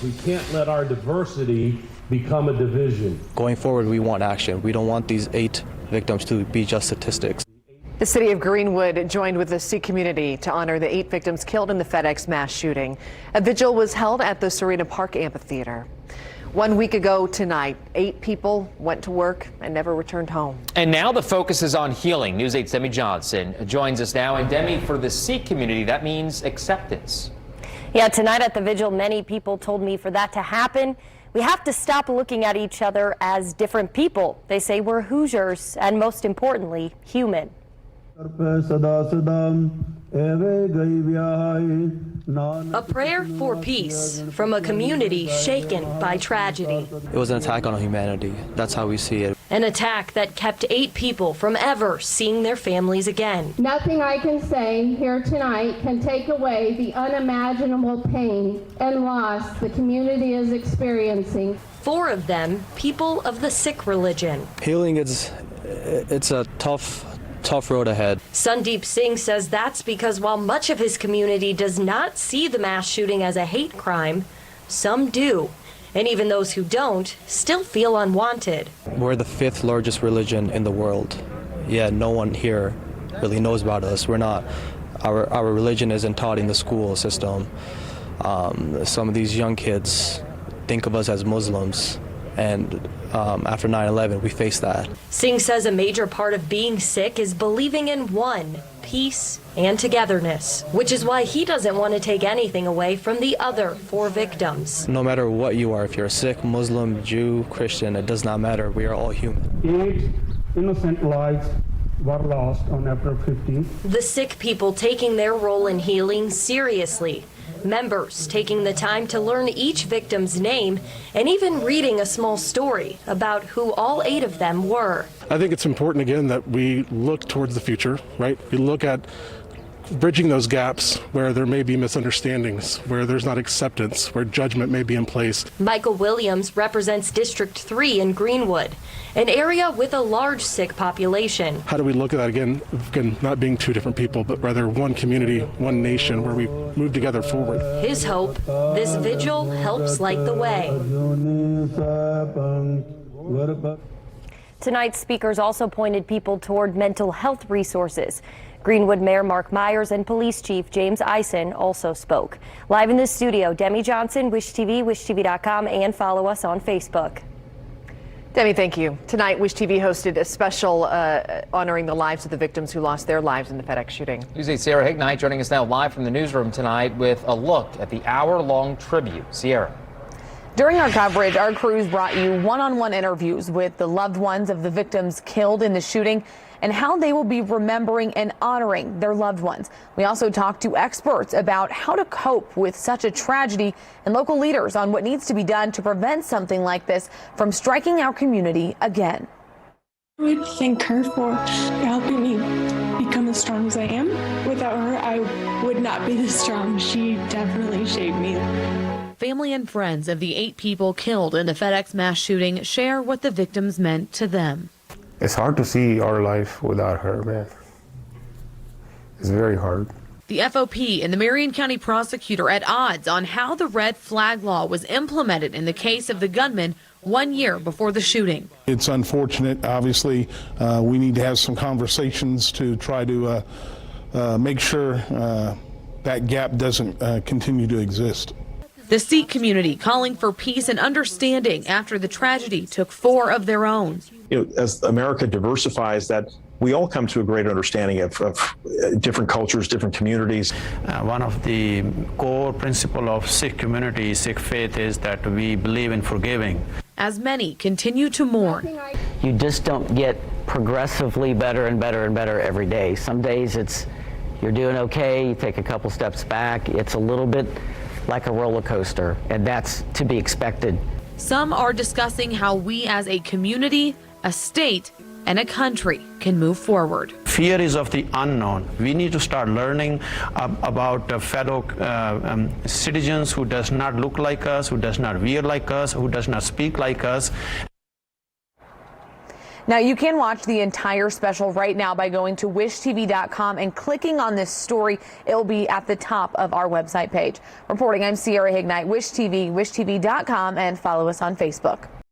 We can't let our diversity become a division. Going forward, we want action. We don't want these 8 victims to be just statistics. The city of Greenwood joined with the Sikh community to honor the 8 victims killed in the FedEx mass shooting. A vigil was held at the Serena Park Amphitheater. 1 week ago tonight, 8 people went to work and never returned home. And now the focus is on healing. News 8's Demi Johnson joins us now. And Demi, for the Sikh community, that means acceptance. Yeah, tonight at the vigil, many people told me for that to happen, we have to stop looking at each other as different people. They say we're Hoosiers and, most importantly, human. A prayer for peace from a community shaken by tragedy. It was an attack on humanity. That's how we see it. An attack that kept 8 people from ever seeing their families again. Nothing I can say here tonight can take away the unimaginable pain and loss the community is experiencing. 4 of them, people of the Sikh religion. Healing, it's a tough road ahead. Sandeep Singh says that's because while much of his community does not see the mass shooting as a hate crime, some do. And even those who don't still feel unwanted. We're the 5th largest religion in the world. Yeah, no one here really knows about us. We're not. Our religion isn't taught in the school system. Some of these young kids think of us as Muslims. And after 9/11, we face that. Singh says a major part of being Sikh is believing in one, peace and togetherness, which is why he doesn't want to take anything away from the other 4 victims. No matter what you are, if you're a Sikh, Muslim, Jew, Christian, it does not matter. We are all human. 8 innocent lives were lost on April 15th. The Sikh people taking their role in healing seriously. Members taking the time to learn each victim's name and even reading a small story about who all 8 of them were. I think it's important, again, that we look towards the future, right? We look at bridging those gaps where there may be misunderstandings, where there's not acceptance, where judgment may be in place. Michael Williams represents District 3 in Greenwood, an area with a large Sikh population. How do we look at that again, not being 2 different people, but rather one community, one nation, where we move together forward? His hope, this vigil helps light the way. Tonight's speakers also pointed people toward mental health resources. Greenwood Mayor Mark Myers and Police Chief James Eisen also spoke. Live in the studio, Demi Johnson, Wish TV, WishTV.com, and follow us on Facebook. Demi, thank you. Tonight, Wish TV hosted a special honoring the lives of the victims who lost their lives in the FedEx shooting. News 8's Sierra Hignite joining us now live from the newsroom tonight with a look at the hour-long tribute. Sierra. During our coverage, our crews brought you one-on-one interviews with the loved ones of the victims killed in the shooting and how they will be remembering and honoring their loved ones. We also talked to experts about how to cope with such a tragedy and local leaders on what needs to be done to prevent something like this from striking our community again. I would thank her for helping me become as strong as I am. Without her, I would not be this strong. She definitely shaped me. Family and friends of the 8 people killed in the FedEx mass shooting share what the victims meant to them. It's hard to see our life without her, man. It's very hard. The FOP and the Marion County prosecutor at odds on how the red flag law was implemented in the case of the gunman 1 year before the shooting. It's unfortunate. Obviously, we need to have some conversations to try to make sure that gap doesn't continue to exist. The Sikh community calling for peace and understanding after the tragedy took 4 of their own. As America diversifies, that we all come to a greater understanding of different cultures, different communities. One of the core principles of Sikh community, Sikh faith, is that we believe in forgiving. As many continue to mourn. You just don't get progressively better and better and better every day. Some days you're doing okay, you take a couple steps back. It's a little bit like a roller coaster, and that's to be expected. Some are discussing how we as a community, a state, and a country can move forward. Fear is of the unknown. We need to start learning about fellow citizens who does not look like us, who does not wear like us, who does not speak like us. Now, you can watch the entire special right now by going to wishtv.com and clicking on this story. It will be at the top of our website page. Reporting, I'm Sierra Hignite, Wish TV, wishtv.com, and follow us on Facebook.